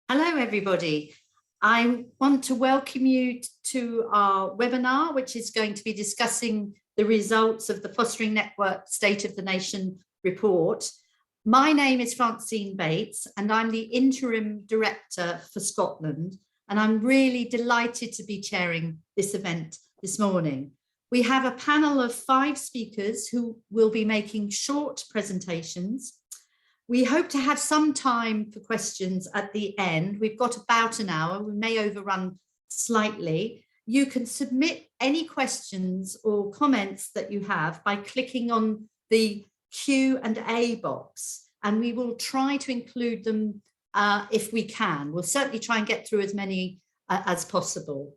Hello, everybody. I want to welcome you to our webinar, which is going to be discussing the results of the Fostering Network State of the Nation report. My name is Francine Bates, and I'm the Interim Director for Scotland, and I'm really delighted to be chairing this event this morning. We have a panel of 5 speakers who will be making short presentations. We hope to have some time for questions at the end. We've got about an hour. We may overrun slightly. You can submit any questions or comments that you have by clicking on the Q&A box, and we will try to include them if we can. We'll certainly try and get through as many as possible.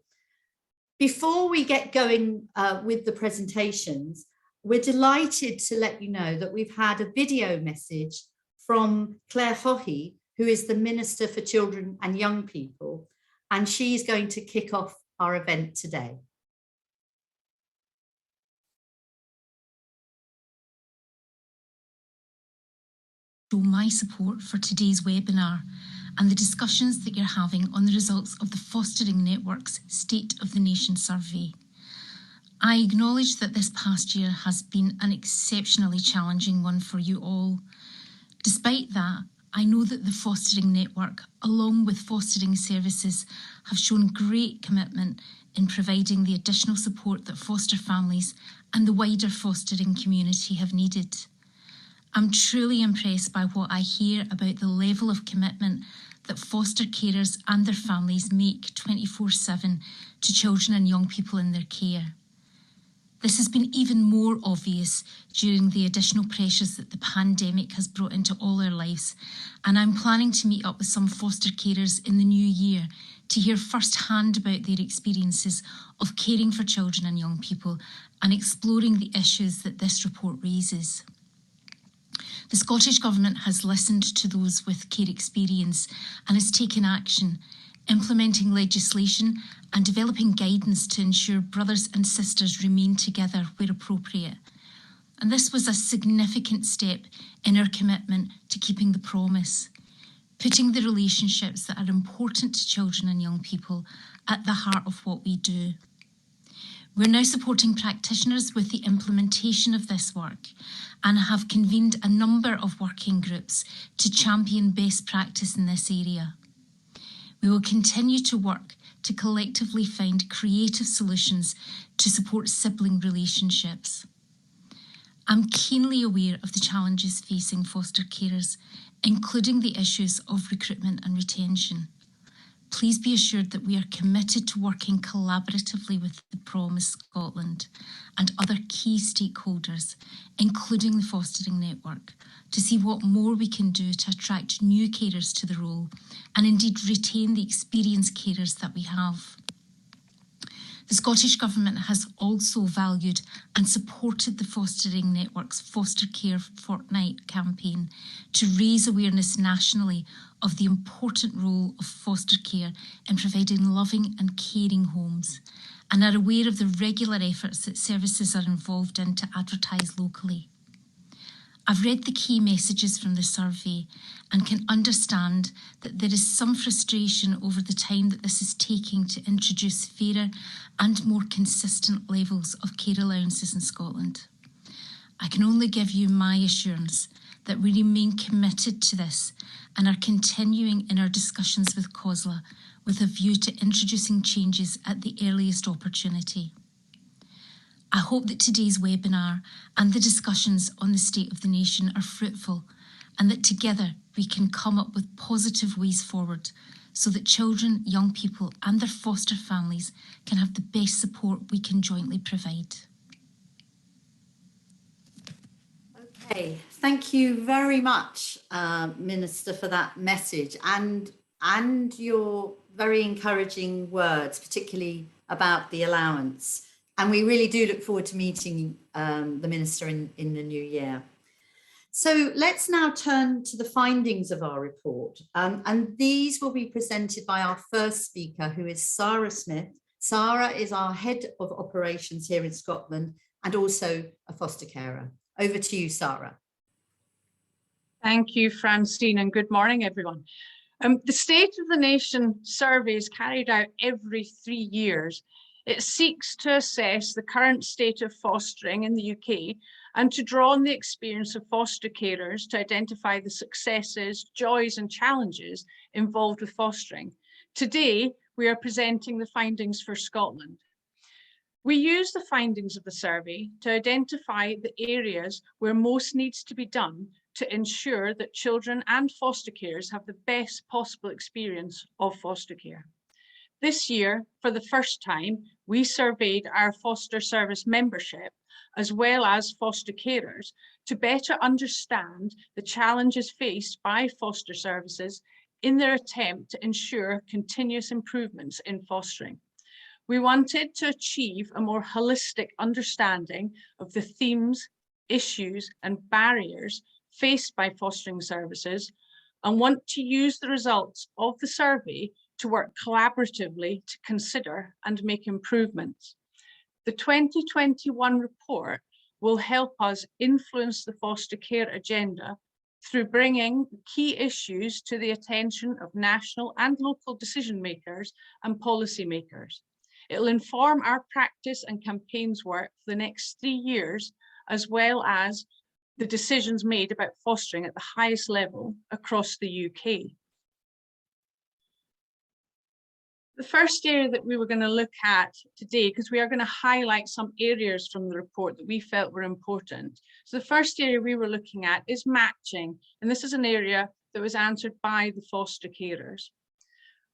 Before we get going with the presentations, we're delighted to let you know that we've had a video message from Claire Hohey, who is the Minister for Children and Young People, and she's going to kick off our event today. My support for today's webinar and the discussions that you're having on the results of the Fostering Network's State of the Nation survey. I acknowledge that this past year has been an exceptionally challenging one for you all. Despite that, I know that the Fostering Network, along with fostering services, have shown great commitment in providing the additional support that foster families and the wider fostering community have needed. I'm truly impressed by what I hear about the level of commitment that foster carers and their families make 24/7 to children and young people in their care. This has been even more obvious during the additional pressures that the pandemic has brought into all our lives, and I'm planning to meet up with some foster carers in the new year to hear firsthand about their experiences of caring for children and young people and exploring the issues that this report raises. The Scottish Government has listened to those with care experience and has taken action, implementing legislation and developing guidance to ensure brothers and sisters remain together where appropriate. And this was a significant step in our commitment to keeping the promise, putting the relationships that are important to children and young people at the heart of what we do. We're now supporting practitioners with the implementation of this work and have convened a number of working groups to champion best practice in this area. We will continue to work to collectively find creative solutions to support sibling relationships. I'm keenly aware of the challenges facing foster carers, including the issues of recruitment and retention. Please be assured that we are committed to working collaboratively with the Promise Scotland and other key stakeholders, including the Fostering Network, to see what more we can do to attract new carers to the role and indeed retain the experienced carers that we have. The Scottish Government has also valued and supported the Fostering Network's Foster Care Fortnight campaign to raise awareness nationally of the important role of foster care in providing loving and caring homes, and are aware of the regular efforts that services are involved in to advertise locally. I've read the key messages from the survey and can understand that there is some frustration over the time that this is taking to introduce fairer and more consistent levels of care allowances in Scotland. I can only give you my assurance that we remain committed to this and are continuing in our discussions with COSLA with a view to introducing changes at the earliest opportunity. I hope that today's webinar and the discussions on the state of the nation are fruitful and that together we can come up with positive ways forward so that children, young people and their foster families can have the best support we can jointly provide. Okay, thank you very much, Minister, for that message and your very encouraging words, particularly about the allowance. And we really do look forward to meeting the Minister in the new year. So let's now turn to the findings of our report. And these will be presented by our first speaker, who is Sarah Smith. Sarah is our Head of Operations here in Scotland and also a foster carer. Over to you, Sarah. Thank you, Francine, and good morning, everyone. The State of the Nation survey is carried out every 3 years. It seeks to assess the current state of fostering in the UK and to draw on the experience of foster carers to identify the successes, joys and challenges involved with fostering. Today, we are presenting the findings for Scotland. We use the findings of the survey to identify the areas where most needs to be done to ensure that children and foster carers have the best possible experience of foster care. This year, for the first time, we surveyed our foster service membership as well as foster carers to better understand the challenges faced by foster services in their attempt to ensure continuous improvements in fostering. We wanted to achieve a more holistic understanding of the themes, issues, and barriers faced by fostering services, and want to use the results of the survey to work collaboratively to consider and make improvements. The 2021 report will help us influence the foster care agenda through bringing key issues to the attention of national and local decision makers and policy makers. It'll inform our practice and campaigns work for the next 3 years, as well as the decisions made about fostering at the highest level across the UK. The first area that we were going to look at today, because we are going to highlight some areas from the report that we felt were important. So the first area we were looking at is matching, and this is an area that was answered by the foster carers.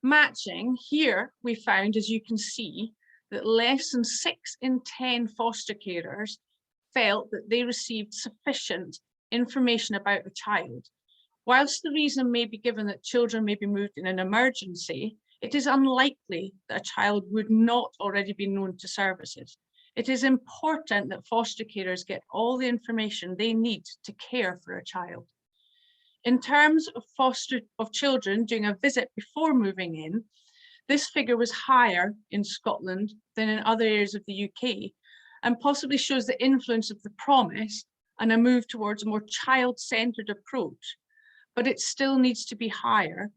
Matching, here we found, as you can see, that less than 6 in 10 foster carers felt that they received sufficient information about a child. Whilst the reason may be given that children may be moved in an emergency, it is unlikely that a child would not already be known to services. It is important that foster carers get all the information they need to care for a child. In terms of children doing a visit before moving in, this figure was higher in Scotland than in other areas of the UK, and possibly shows the influence of the promise and a move towards a more child-centred approach, but it still needs to be higher,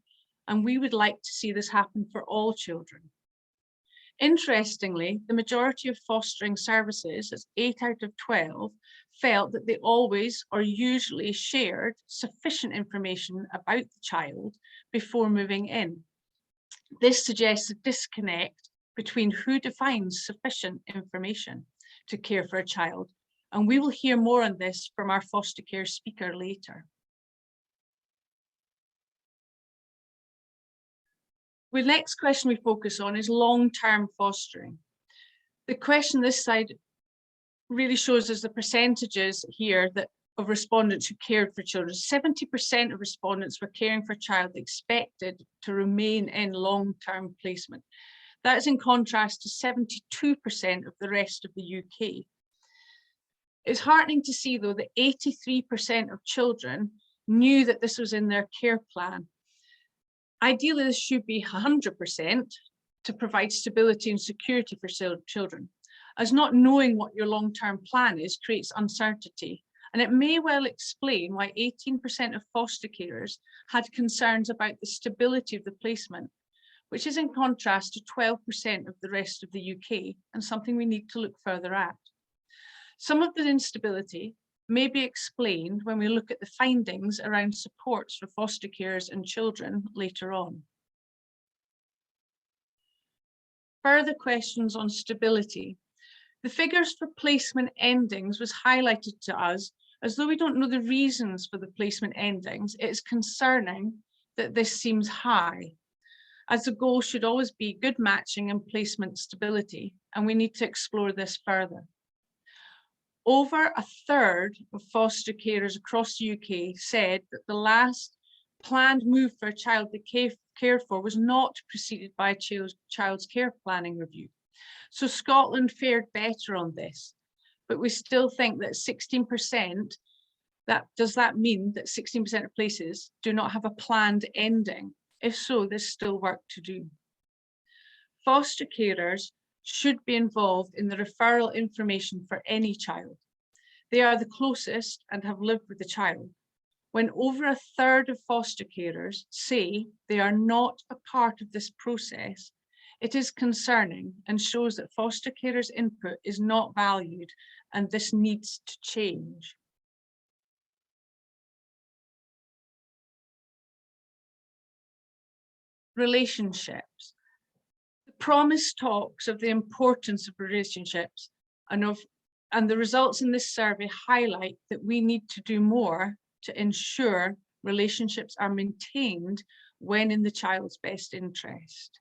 and we would like to see this happen for all children. Interestingly, the majority of fostering services, as 8 out of 12, felt that they always or usually shared sufficient information about the child before moving in. This suggests a disconnect between who defines sufficient information to care for a child, and we will hear more on this from our foster care speaker later. The next question we focus on is long-term fostering. The question this side really shows us the percentages here of respondents who cared for children. 70% of respondents were caring for a child expected to remain in long-term placement. That is in contrast to 72% of the rest of the UK. It's heartening to see, though, that 83% of children knew that this was in their care plan. Ideally, this should be 100% to provide stability and security for children, as not knowing what your long-term plan is creates uncertainty. And it may well explain why 18% of foster carers had concerns about the stability of the placement, which is in contrast to 12% of the rest of the UK, and something we need to look further at. Some of the instability may be explained when we look at the findings around supports for foster carers and children later on. Further questions on stability. The figures for placement endings was highlighted to us. As though we don't know the reasons for the placement endings, it is concerning that this seems high, as the goal should always be good matching and placement stability, and we need to explore this further. Over a third of foster carers across the UK said that the last planned move for a child they cared for was not preceded by a child's care planning review. So Scotland fared better on this, but we still think that 16%, does that mean that 16% of places do not have a planned ending? If so, there's still work to do. Foster carers should be involved in the referral information for any child. They are the closest and have lived with the child. When over a third of foster carers say they are not a part of this process, it is concerning and shows that foster carers' input is not valued, and this needs to change. Relationships. The promise talks of the importance of relationships, and the results in this survey highlight that we need to do more to ensure relationships are maintained when in the child's best interest.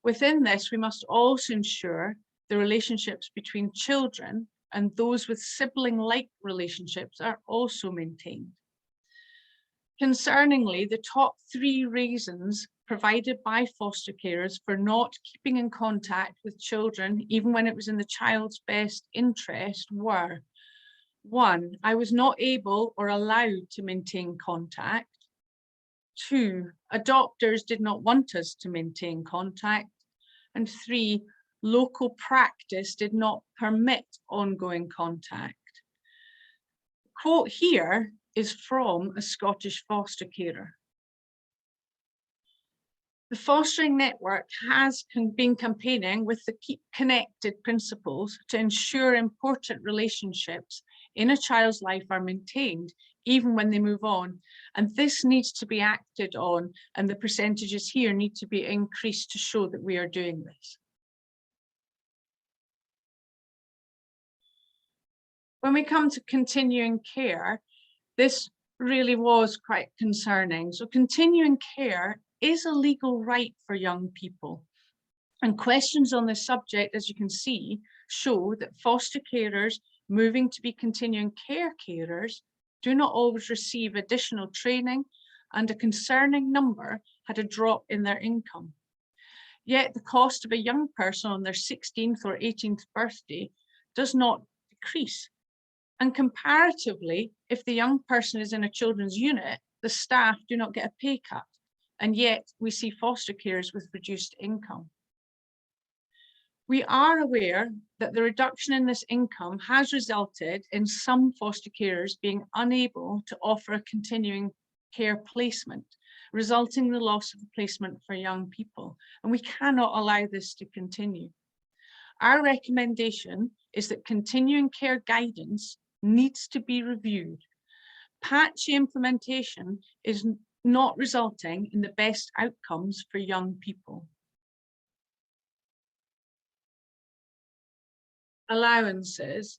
Within this, we must also ensure the relationships between children and those with sibling-like relationships are also maintained. Concerningly, the top 3 reasons provided by foster carers for not keeping in contact with children, even when it was in the child's best interest, were: 1, I was not able or allowed to maintain contact. 2, adopters did not want us to maintain contact. And 3, local practice did not permit ongoing contact. The quote here is from a Scottish foster carer. The fostering network has been campaigning with the Keep Connected principles to ensure important relationships in a child's life are maintained even when they move on. And this needs to be acted on, and the percentages here need to be increased to show that we are doing this. When we come to continuing care, this really was quite concerning. So continuing care is a legal right for young people. And questions on this subject, as you can see, show that foster carers moving to be continuing care carers do not always receive additional training, and a concerning number had a drop in their income. Yet the cost of a young person on their 16th or 18th birthday does not decrease. And comparatively, if the young person is in a children's unit, the staff do not get a pay cut. And yet we see foster carers with reduced income. We are aware that the reduction in this income has resulted in some foster carers being unable to offer a continuing care placement, resulting in the loss of the placement for young people. And we cannot allow this to continue. Our recommendation is that continuing care guidance needs to be reviewed. Patchy implementation is not resulting in the best outcomes for young people. Allowances.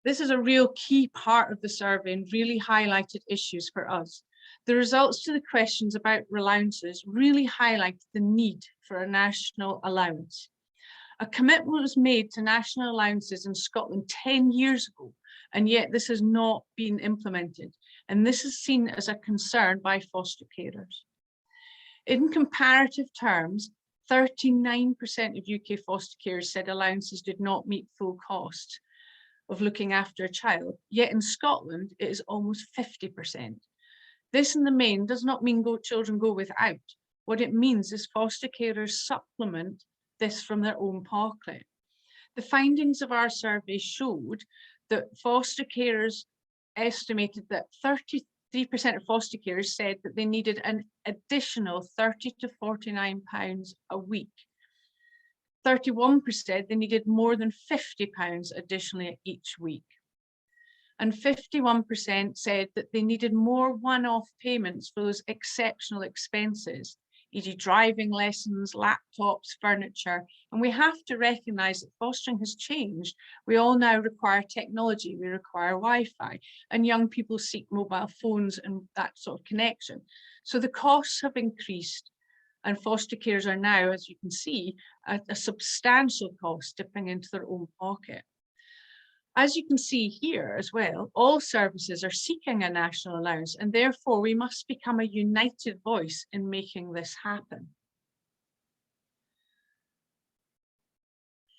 This is a real key part of the survey and really highlighted issues for us. The results to the questions about allowances really highlight the need for a national allowance. A commitment was made to national allowances in Scotland 10 years ago, and yet this has not been implemented. And this is seen as a concern by foster carers. In comparative terms, 39% of UK foster carers said allowances did not meet full cost of looking after a child, yet in Scotland it is almost 50%. This in the main does not mean children go without. What it means is foster carers supplement this from their own pocket. The findings of our survey showed that foster carers estimated that 33% of foster carers said that they needed an additional £30 to £49 a week. 31% they needed more than £50 additionally each week. And 51% said that they needed more one-off payments for those exceptional expenses, e.g. driving lessons, laptops, furniture. And we have to recognise that fostering has changed. We all now require technology, we require Wi-Fi, and young people seek mobile phones and that sort of connection. So the costs have increased, and foster carers are now, as you can see, at a substantial cost dipping into their own pocket. As you can see here as well, all services are seeking a national allowance, and therefore we must become a united voice in making this happen.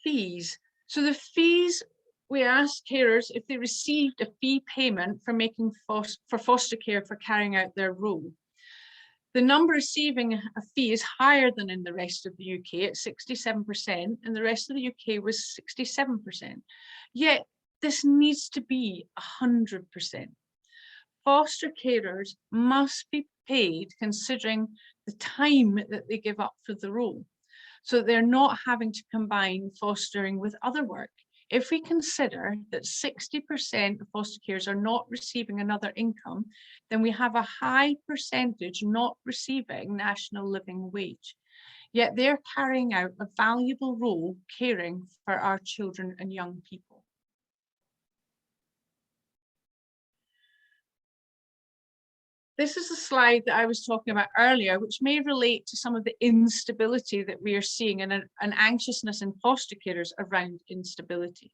Fees. So the fees, we asked carers if they received a fee payment for foster care for carrying out their role. The number receiving a fee is higher than in the rest of the UK at 67%, and the rest of the UK was 67%. Yet this needs to be 100%. foster carers must be paid considering the time that they give up for the role, so that they're not having to combine fostering with other work. If we consider that 60% of foster carers are not receiving another income, then we have a high percentage not receiving national living wage. Yet they're carrying out a valuable role caring for our children and young people. This is a slide that I was talking about earlier, which may relate to some of the instability that we are seeing and an anxiousness in foster carers around instability.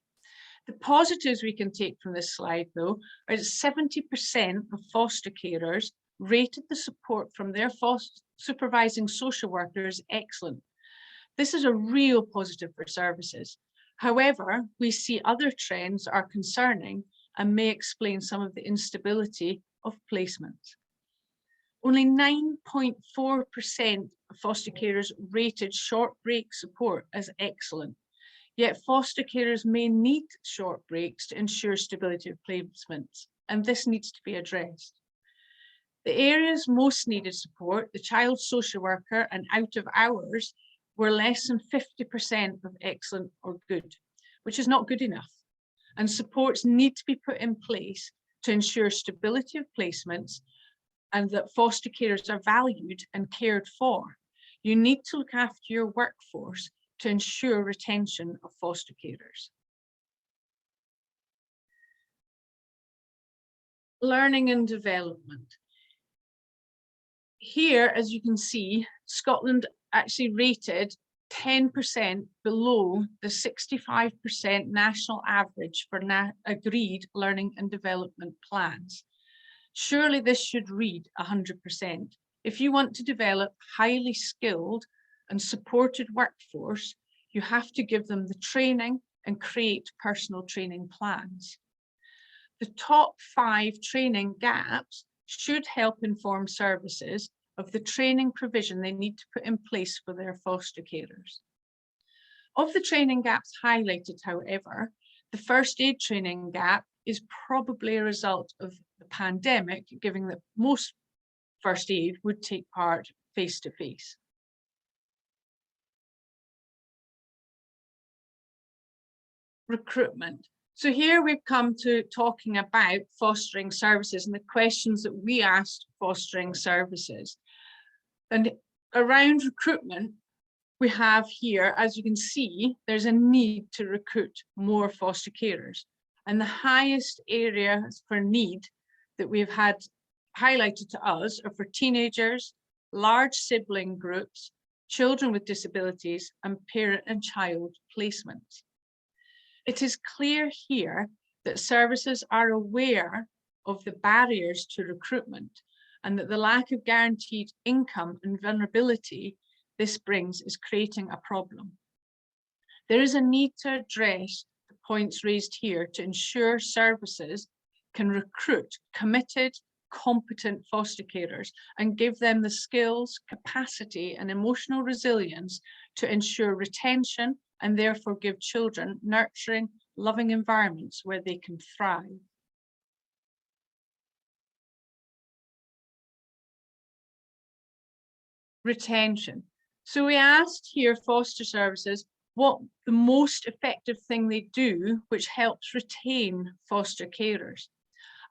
The positives we can take from this slide, though, are that 70% of foster carers rated the support from their supervising social workers excellent. This is a real positive for services. However, we see other trends are concerning and may explain some of the instability of placements. Only 9.4% of foster carers rated short break support as excellent. Yet foster carers may need short breaks to ensure stability of placements, and this needs to be addressed. The areas most needed support, the child social worker and out of hours, were less than 50% of excellent or good, which is not good enough. And supports need to be put in place to ensure stability of placements and that foster carers are valued and cared for. You need to look after your workforce to ensure retention of foster carers. Learning and development. Here, as you can see, Scotland actually rated 10% below the 65% national average for agreed learning and development plans. Surely this should read 100%. If you want to develop highly skilled and supported workforce, you have to give them the training and create personal training plans. The top 5 training gaps should help inform services of the training provision they need to put in place for their foster carers. Of the training gaps highlighted, however, the first aid training gap is probably a result of the pandemic, given that most first aid would take part face-to-face. Recruitment. So here we've come to talking about fostering services and the questions that we asked fostering services. And around recruitment, we have here, as you can see, there's a need to recruit more foster carers. And the highest areas for need that we've had highlighted to us are for teenagers, large sibling groups, children with disabilities, and parent and child placements. It is clear here that services are aware of the barriers to recruitment and that the lack of guaranteed income and vulnerability this brings is creating a problem. There is a need to address the points raised here to ensure services can recruit committed, competent foster carers and give them the skills, capacity, and emotional resilience to ensure retention and therefore give children nurturing, loving environments where they can thrive. Retention. So we asked here foster services what the most effective thing they do which helps retain foster carers.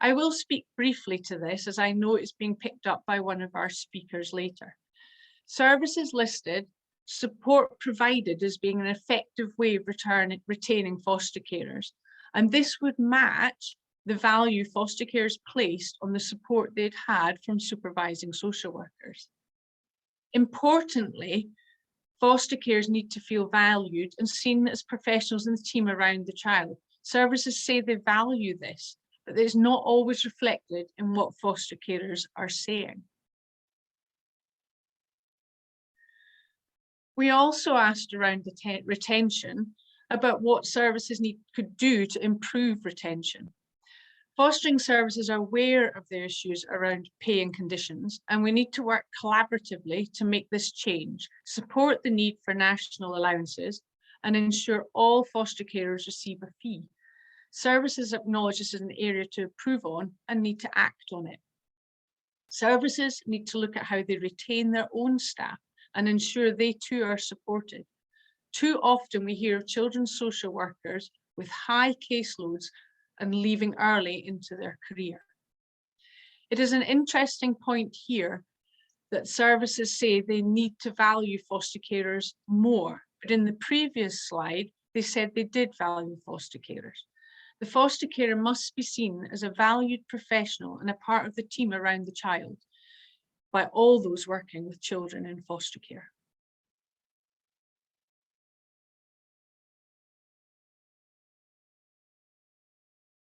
I will speak briefly to this as I know it's being picked up by one of our speakers later. Services listed support provided as being an effective way of retaining foster carers, and this would match the value foster carers placed on the support they'd had from supervising social workers. Importantly, foster carers need to feel valued and seen as professionals in the team around the child. Services say they value this, but it's not always reflected in what foster carers are saying. We also asked around the retention about what services could do to improve retention. Fostering services are aware of the issues around pay and conditions, and we need to work collaboratively to make this change, support the need for national allowances, and ensure all foster carers receive a fee. Services acknowledge this is an area to improve on and need to act on it. Services need to look at how they retain their own staff and ensure they too are supported. Too often we hear of children's social workers with high caseloads and leaving early into their career. It is an interesting point here that services say they need to value foster carers more, but in the previous slide, they said they did value foster carers. The foster carer must be seen as a valued professional and a part of the team around the child by all those working with children in foster care.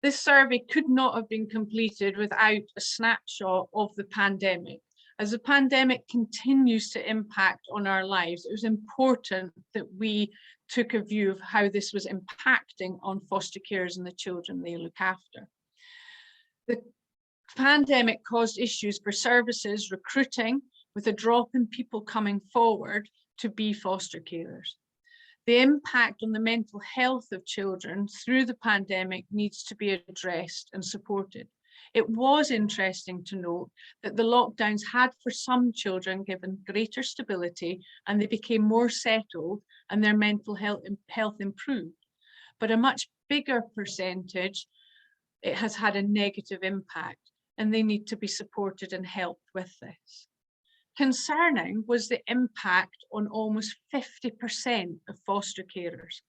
This survey could not have been completed without a snapshot of the pandemic. As the pandemic continues to impact on our lives, it was important that we took a view of how this was impacting on foster carers and the children they look after. The pandemic caused issues for services recruiting, with a drop in people coming forward to be foster carers. The impact on the mental health of children through the pandemic needs to be addressed and supported. It was interesting to note that the lockdowns had for some children given greater stability and they became more settled and their mental health improved. But a much bigger percentage, it has had a negative impact and they need to be supported and helped with this. Concerning was the impact on almost 50% of foster carers.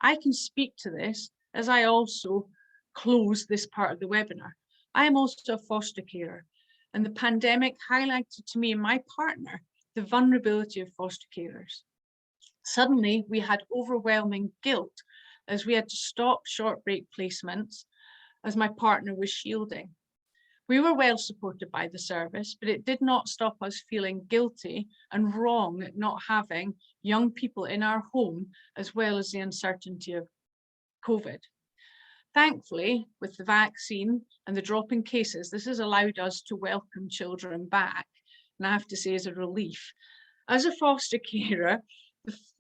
I can speak to this as I also close this part of the webinar. I am also a foster carer, and the pandemic highlighted to me and my partner the vulnerability of foster carers. Suddenly, we had overwhelming guilt as we had to stop short break placements as my partner was shielding. We were well supported by the service, but it did not stop us feeling guilty and wrong at not having young people in our home, as well as the uncertainty of COVID. Thankfully, with the vaccine and the drop in cases, this has allowed us to welcome children back, and I have to say, as a relief. As a foster carer,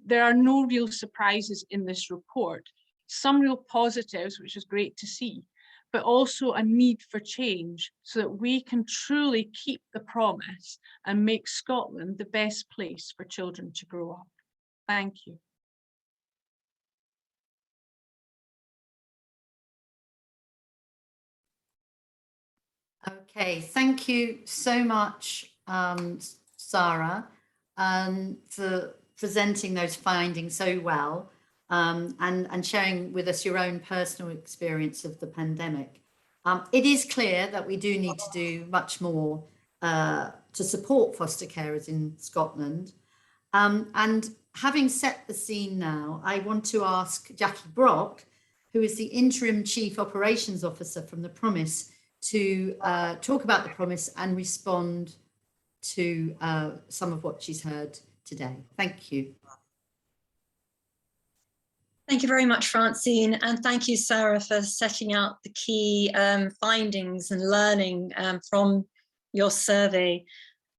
there are no real surprises in this report. Some real positives, which is great to see, but also a need for change so that we can truly keep the promise and make Scotland the best place for children to grow up. Thank you. Okay, thank you so much, Sarah, for presenting those findings so well and sharing with us your own personal experience of the pandemic. It is clear that we do need to do much more to support foster carers in Scotland. And having set the scene now, I want to ask Jackie Brock, who is the Interim Chief Operations Officer from the Promise, to talk about the Promise and respond to some of what she's heard today. Thank you. Thank you very much, Francine, and thank you, Sarah, for setting out the key findings and learning from your survey.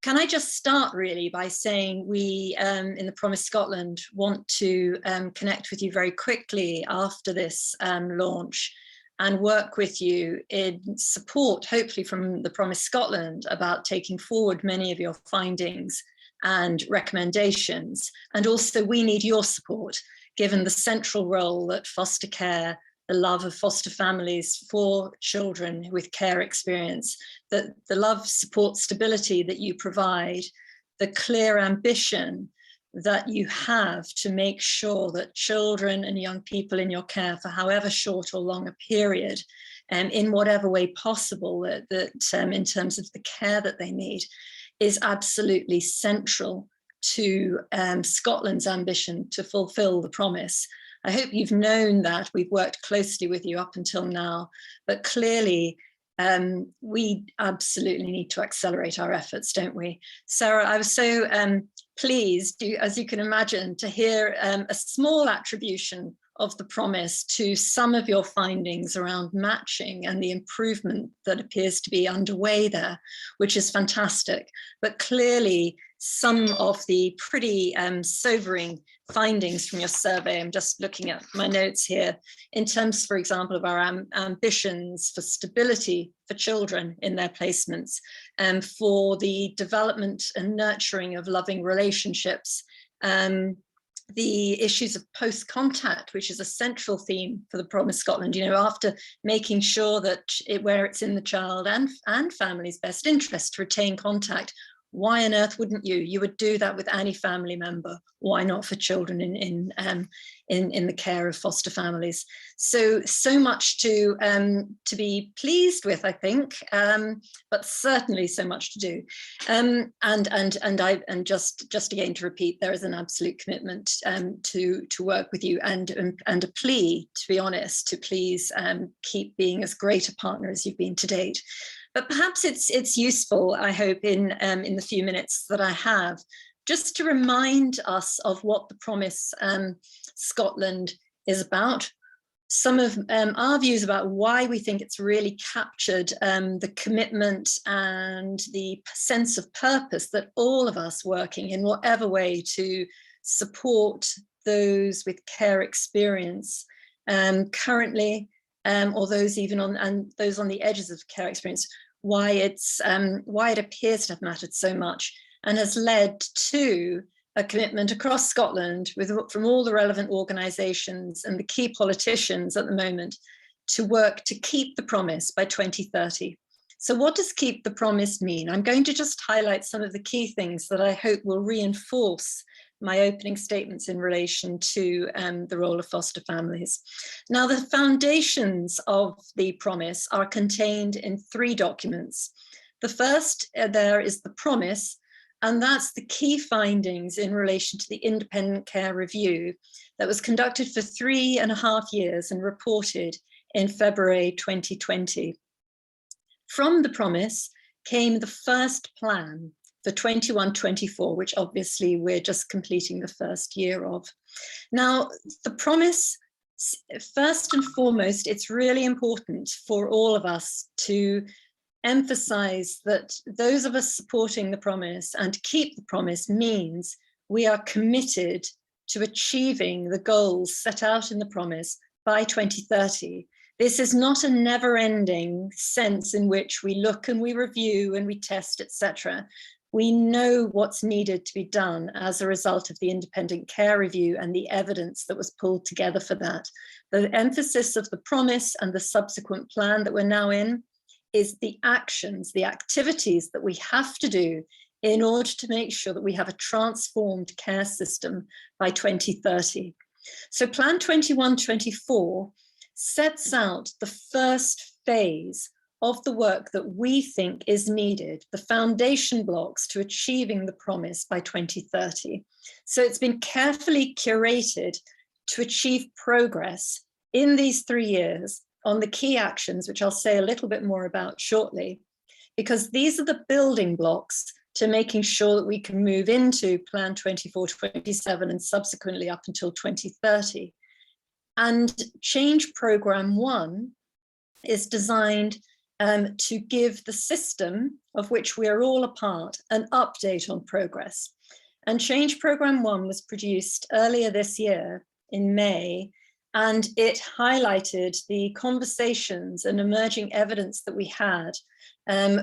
Can I just start really by saying we in the Promise Scotland want to connect with you very quickly after this launch and work with you in support, hopefully from the Promise Scotland, about taking forward many of your findings and recommendations. And also we need your support, given the central role that foster care, the love of foster families for children with care experience, that the love, support, stability that you provide, the clear ambition that you have to make sure that children and young people in your care, for however short or long a period, in whatever way possible, that in terms of the care that they need, is absolutely central to Scotland's ambition to fulfil the promise. I hope you've known that. We've worked closely with you up until now, but clearly we absolutely need to accelerate our efforts, don't we? Sarah, I was so pleased, as you can imagine, to hear a small attribution of the promise to some of your findings around matching and the improvement that appears to be underway there, which is fantastic. But clearly some of the pretty sobering findings from your survey, I'm just looking at my notes here, in terms, for example, of our ambitions for stability for children in their placements, and for the development and nurturing of loving relationships, the issues of post-contact, which is a central theme for the Promise Scotland, you know, after making sure that where it's in the child and family's best interest to retain contact. Why on earth wouldn't you? You would do that with any family member. Why not for children in the care of foster families? So much to be pleased with, I think, but certainly so much to do. And just again to repeat, there is an absolute commitment to work with you, and a plea, to be honest, to please keep being as great a partner as you've been to date. But perhaps it's useful, I hope, in the few minutes that I have, just to remind us of what the Promise Scotland is about. Some of our views about why we think it's really captured the commitment and the sense of purpose that all of us working in whatever way to support those with care experience currently, or those even those on the edges of care experience, why it appears to have mattered so much and has led to a commitment across Scotland from all the relevant organisations and the key politicians at the moment to work to keep the promise by 2030. So what does keep the promise mean? I'm going to just highlight some of the key things that I hope will reinforce my opening statements in relation to the role of foster families. Now, the foundations of the promise are contained in 3 documents. The first there is the promise, and that's the key findings in relation to the independent care review that was conducted for 3.5 years and reported in February 2020. From the promise came the first plan for 21-24, which obviously we're just completing the first year of. Now, the promise, first and foremost, it's really important for all of us to emphasize that those of us supporting the promise and to keep the promise means we are committed to achieving the goals set out in the promise by 2030. This is not a never-ending sense in which we look and we review and we test, etc. We know what's needed to be done as a result of the independent care review and the evidence that was pulled together for that. The emphasis of the promise and the subsequent plan that we're now in is the actions, the activities that we have to do in order to make sure that we have a transformed care system by 2030. So Plan 21-24 sets out the first phase of the work that we think is needed, the foundation blocks to achieving the promise by 2030. So it's been carefully curated to achieve progress in these 3 years on the key actions, which I'll say a little bit more about shortly, because these are the building blocks to making sure that we can move into Plan 24-27 and subsequently up until 2030. And Change Programme 1 is designed to give the system of which we are all a part an update on progress. And Change Programme 1 was produced earlier this year in May, and it highlighted the conversations and emerging evidence that we had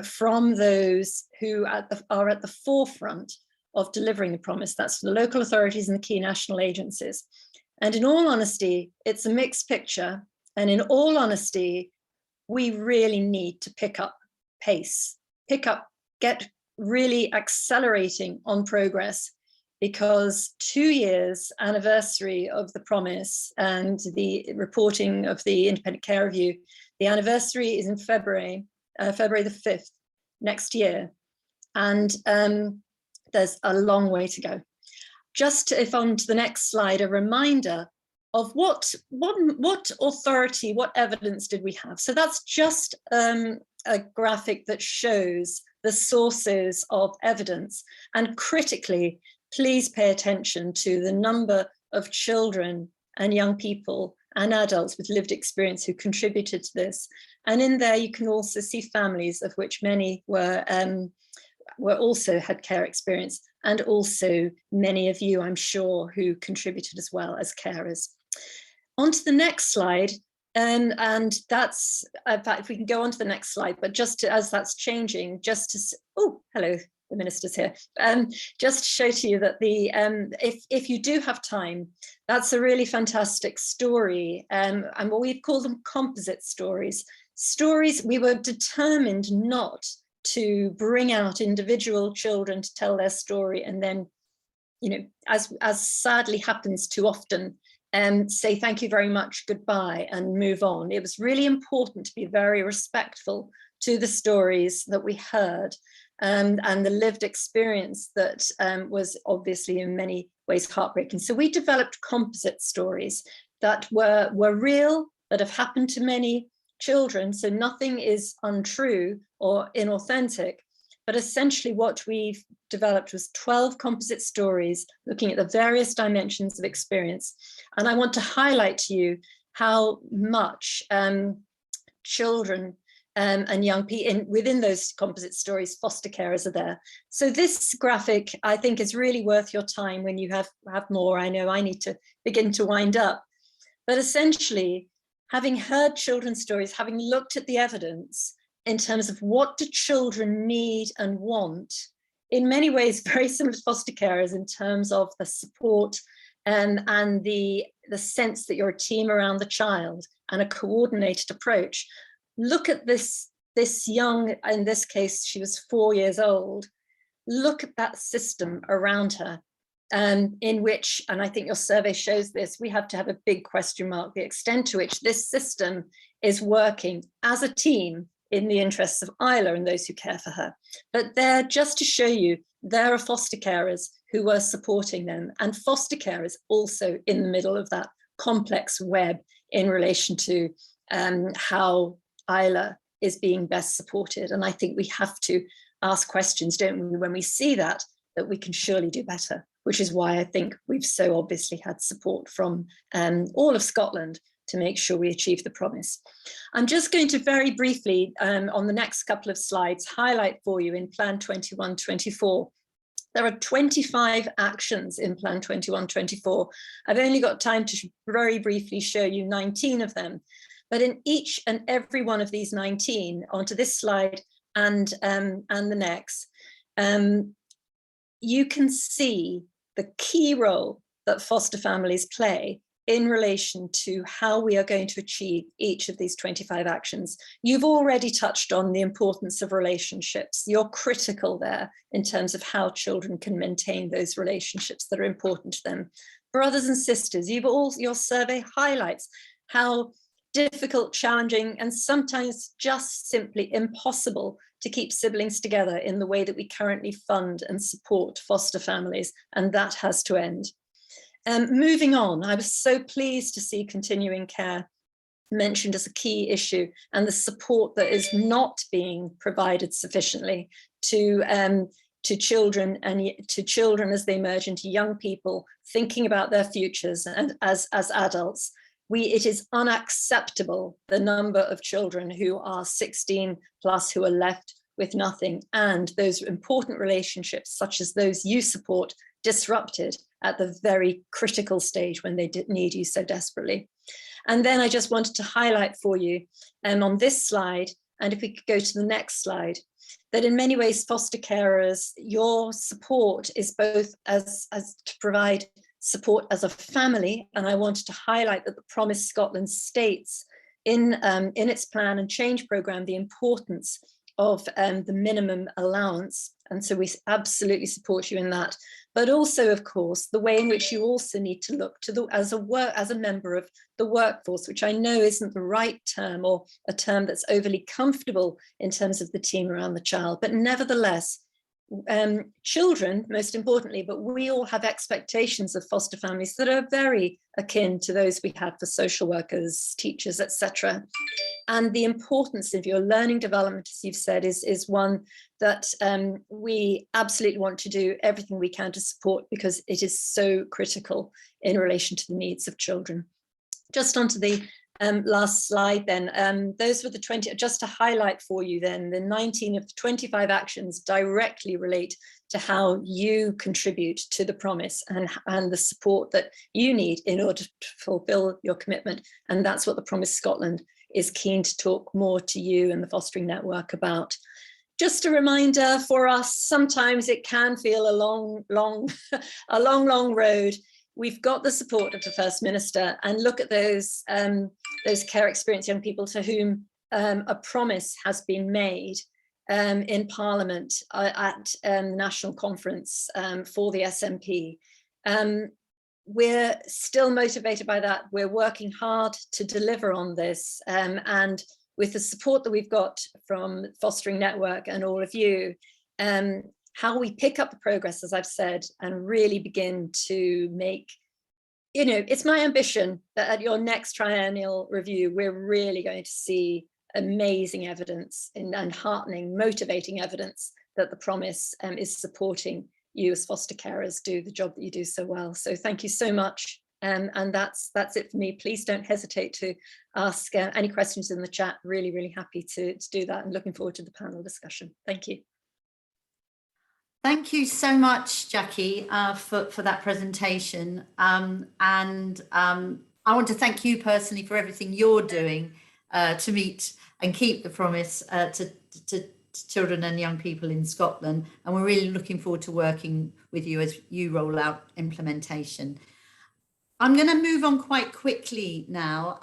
from those who are at the forefront of delivering the promise. That's the local authorities and the key national agencies. And in all honesty, it's a mixed picture. And in all honesty, we really need to pick up pace, get really accelerating on progress, because 2 years anniversary of the promise and the reporting of the independent care review, the anniversary is in February the 5th next year. And there's a long way to go. Just if on to the next slide, a reminder of what authority, what evidence did we have? So that's just a graphic that shows the sources of evidence. And critically, please pay attention to the number of children and young people and adults with lived experience who contributed to this. And in there, you can also see families, of which many were also had care experience, and also many of you, I'm sure, who contributed as well as carers. On to the next slide. And that's, in fact, if we can go on to the next slide, but just to, as that's changing, just to, oh, hello, the minister's here. Just to show to you that the, if you do have time, that's a really fantastic story. And what we've called them composite stories. Stories, we were determined not to bring out individual children to tell their story and then, you know, as sadly happens too often, say thank you very much, goodbye, and move on. It was really important to be very respectful to the stories that we heard and the lived experience that was obviously in many ways heartbreaking. So we developed composite stories that were real, that have happened to many children, so nothing is untrue or inauthentic. But essentially what we've developed was 12 composite stories looking at the various dimensions of experience. And I want to highlight to you how much children and young people within those composite stories, foster carers are there. So this graphic, I think, is really worth your time when you have more. I know I need to begin to wind up. But essentially, having heard children's stories, having looked at the evidence, in terms of what do children need and want, in many ways very similar to foster carers in terms of the support and the sense that you're a team around the child and a coordinated approach. Look at this young, in this case, she was 4 years old. Look at that system around her, in which, and I think your survey shows this, we have to have a big question mark, the extent to which this system is working as a team in the interests of Isla and those who care for her. But there, just to show you, there are foster carers who were supporting them, and foster carers also in the middle of that complex web in relation to how Isla is being best supported. And I think we have to ask questions, don't we, when we see that we can surely do better, which is why I think we've so obviously had support from all of Scotland to make sure we achieve the promise. I'm just going to very briefly, on the next couple of slides, highlight for you in Plan 21-24. There are 25 actions in Plan 21-24. I've only got time to very briefly show you 19 of them, but in each and every one of these 19, onto this slide and the next, you can see the key role that foster families play in relation to how we are going to achieve each of these 25 actions. You've already touched on the importance of relationships. You're critical there in terms of how children can maintain those relationships that are important to them. Brothers and sisters, your survey highlights how difficult, challenging, and sometimes just simply impossible to keep siblings together in the way that we currently fund and support foster families, and that has to end. Moving on, I was so pleased to see continuing care mentioned as a key issue and the support that is not being provided sufficiently to children and to children as they emerge into young people thinking about their futures and as adults. It is unacceptable the number of children who are 16 plus who are left with nothing, and those important relationships such as those you support disrupted at the very critical stage when they need you so desperately. And then I just wanted to highlight for you on this slide, and if we could go to the next slide, that in many ways foster carers, your support is both as to provide support as a family, and I wanted to highlight that the Promise Scotland states in its plan and change programme the importance of the minimum allowance, and so we absolutely support you in that. But also, of course, the way in which you also need to look to as a member of the workforce, which I know isn't the right term or a term that's overly comfortable in terms of the team around the child, but nevertheless, children, most importantly, but we all have expectations of foster families that are very akin to those we have for social workers, teachers, etc. And the importance of your learning development, as you've said, is one that we absolutely want to do everything we can to support, because it is so critical in relation to the needs of children. Just onto the last slide then, those were the 20, just to highlight for you then, the 19 of the 25 actions directly relate to how you contribute to the promise and the support that you need in order to fulfill your commitment. And that's what the Promise Scotland is keen to talk more to you and the Fostering Network about. Just a reminder for us, sometimes it can feel a long road. We've got the support of the First Minister, and look at those care experience young people to whom a promise has been made in Parliament at the National Conference for the SNP. We're still motivated by that. We're working hard to deliver on this, and with the support that we've got from Fostering Network and all of you, how we pick up the progress, as I've said, and really begin to make, you know, it's my ambition that at your next triennial review, we're really going to see amazing evidence and heartening, motivating evidence that the promise is supporting you as foster carers do the job that you do so well. So thank you so much. And that's it for me. Please don't hesitate to ask any questions in the chat. Really, really happy to do that, and looking forward to the panel discussion. Thank you. Thank you so much, Jackie, for that presentation. I want to thank you personally for everything you're doing to meet and keep the promise to children and young people in Scotland. And we're really looking forward to working with you as you roll out implementation. I'm going to move on quite quickly now,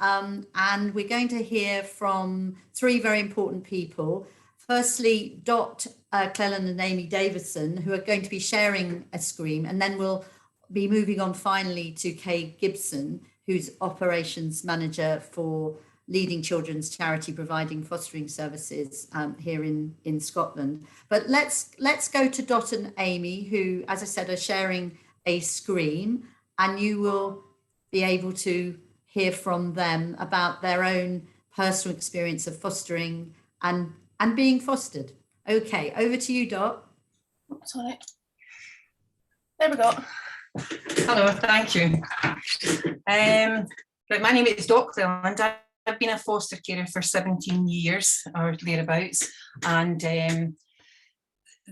and we're going to hear from three very important people. Firstly, Dot Cleland and Amy Davison, who are going to be sharing a screen, and then we'll be moving on finally to Kay Gibson, who's Operations Manager for leading children's charity providing fostering services here in Scotland. But let's go to Dot and Amy, who, as I said, are sharing a screen, and you will be able to hear from them about their own personal experience of fostering and being fostered. Okay, over to you, Dot. Sorry. There we go. Hello, thank you. Right, my name is Dot Cleland. I've been a foster carer for 17 years or thereabouts, and the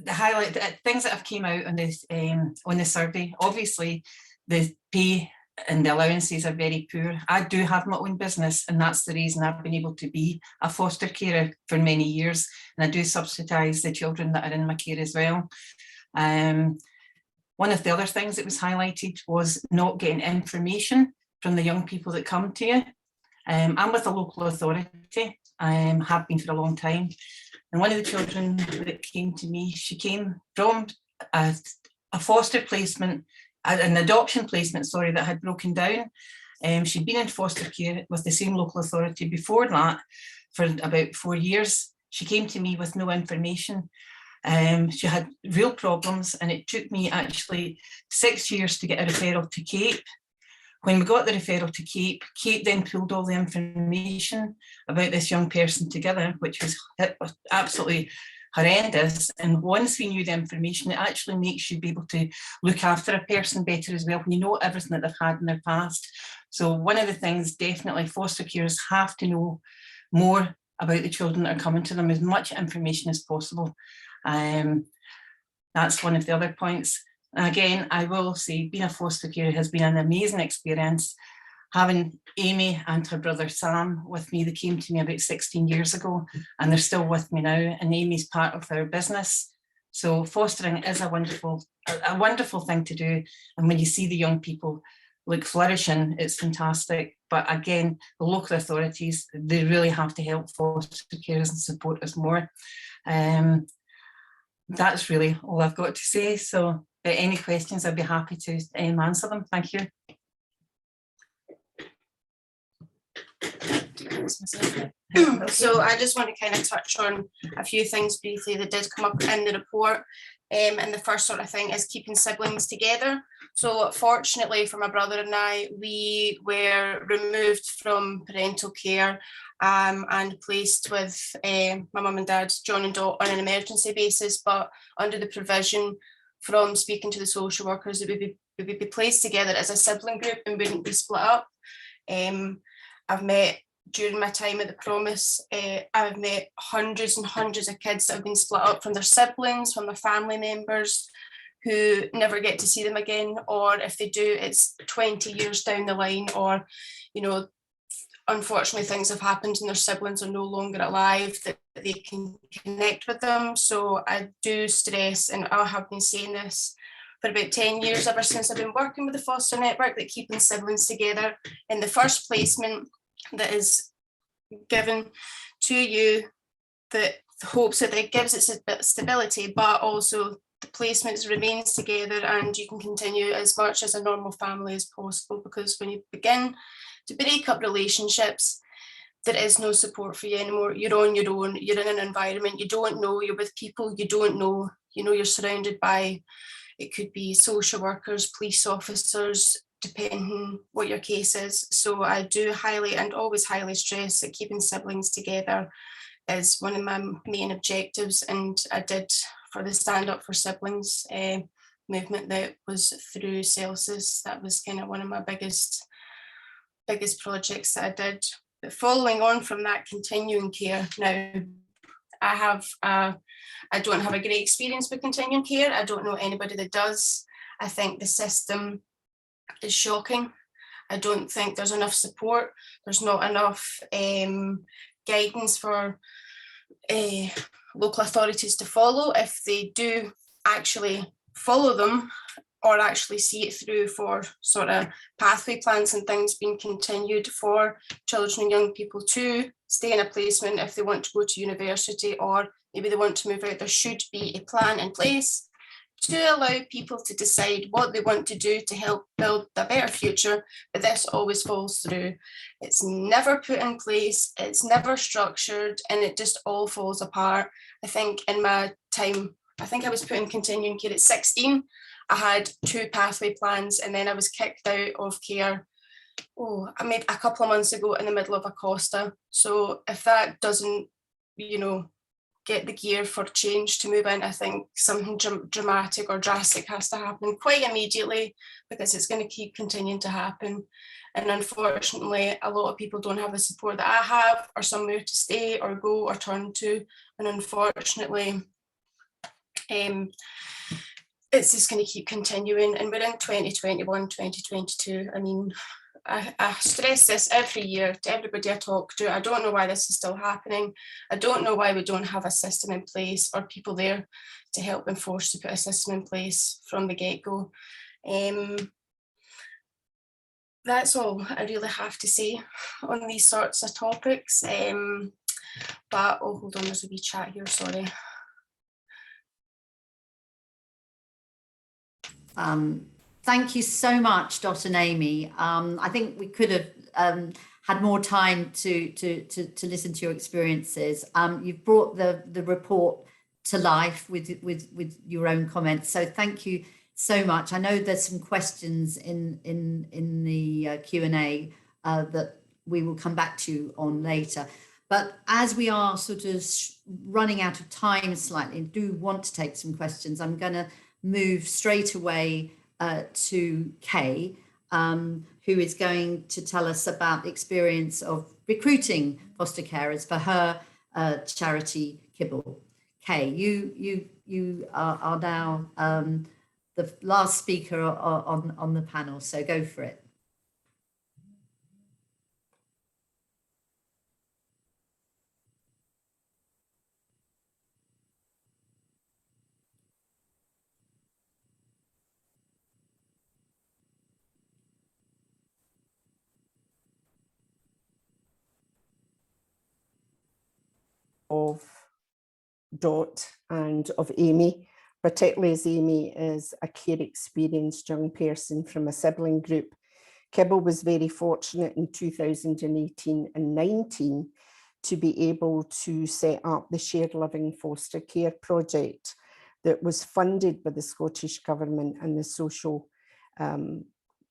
highlight things that have came out on the survey. Obviously, the pay and the allowances are very poor. I do have my own business, and that's the reason I've been able to be a foster carer for many years, and I do subsidise the children that are in my care as well. One of the other things that was highlighted was not getting information from the young people that come to you. I'm with a local authority, have been for a long time, and one of the children that came to me, she came from a foster placement, an adoption placement, sorry, that had broken down. She'd been in foster care with the same local authority before that for about 4 years. She came to me with no information. She had real problems, and it took me actually 6 years to get a referral to Cape. When we got the referral to Cape, Cape then pulled all the information about this young person together, which was absolutely horrendous. And once we knew the information, it actually makes you be able to look after a person better as well, when you know everything that they've had in their past. So one of the things, definitely, foster carers have to know more about the children that are coming to them, as much information as possible. That's one of the other points. Again, I will say, being a foster carer has been an amazing experience. Having Amy and her brother Sam with me, they came to me about 16 years ago, and they're still with me now, and Amy's part of our business. So fostering is a wonderful thing to do, and when you see the young people look flourishing, it's fantastic. But again, the local authorities, they really have to help foster carers and support us more. That's really all I've got to say. So any questions, I'd be happy to answer them. Thank you. introduce myself. So I just want to kind of touch on a few things briefly that did come up in the report. And the first sort of thing is keeping siblings together. So fortunately for my brother and I, we were removed from parental care and placed with my mum and dad, John and Dot, on an emergency basis, but under the provision from speaking to the social workers that we would be placed together as a sibling group and wouldn't be split up. I've met, during my time at the Promise, I've met hundreds and hundreds of kids that have been split up from their siblings, from their family members, who never get to see them again, or if they do, it's 20 years down the line, or, you know, unfortunately things have happened and their siblings are no longer alive, that they can connect with them. So I do stress, and I have been saying this for about 10 years, ever since I've been working with the foster network, that keeping siblings together in the first placement that is given to you, that hopes that it gives it a bit of stability, but also the placements remains together and you can continue as much as a normal family as possible, because when you begin to break up relationships, there is no support for you anymore. You're on your own, you're in an environment you don't know, you're with people you don't know, you know, you're surrounded by, it could be social workers, police officers, depending what your case is. So I do highly and always highly stress that keeping siblings together is one of my main objectives, and I did for the Stand Up for Siblings movement that was through Celsius. That was kind of one of my biggest projects that I did. But following on from that, continuing care. Now, I don't have a great experience with continuing care. I don't know anybody that does. I think the system is shocking. I don't think there's enough support. There's not enough guidance for local authorities to follow, if they do actually follow them or actually see it through, for sort of pathway plans and things being continued for children and young people to stay in a placement if they want to go to university, or maybe they want to move out. There should be a plan in place to allow people to decide what they want to do to help build a better future, but this always falls through. It's never put in place, it's never structured, and it just all falls apart. I think in my time, I think I was put in continuing care at 16. I had 2 pathway plans, and then I was kicked out of care, I made a couple of months ago in the middle of a Costa. So if that doesn't, you know, get the gear for change to move in, I think something dramatic or drastic has to happen quite immediately, because it's going to keep continuing to happen. And unfortunately, a lot of people don't have the support that I have, or somewhere to stay or go or turn to. And unfortunately, it's just going to keep continuing. And we're in 2021, 2022. I mean, I stress this every year to everybody I talk to. I don't know why this is still happening. I don't know why we don't have a system in place or people there to help enforce to put a system in place from the get-go. That's all I really have to say on these sorts of topics. But hold on, there's a wee chat here, sorry. Thank you so much, Dot and Amy. I think we could have had more time to listen to your experiences. You've brought the report to life with your own comments. So thank you so much. I know there's some questions in the Q&A that we will come back to you on later. But as we are sort of running out of time slightly, and do want to take some questions, I'm going to move straight away to Kay, who is going to tell us about the experience of recruiting foster carers for her charity Kibble. Kay, you are now the last speaker on the panel, so go for it. Of Dot and of Amy, particularly as Amy is a care experienced young person from a sibling group Kibble was very fortunate in 2018 and 19 to be able to set up the Shared Living Foster Care project that was funded by the Scottish Government and the Social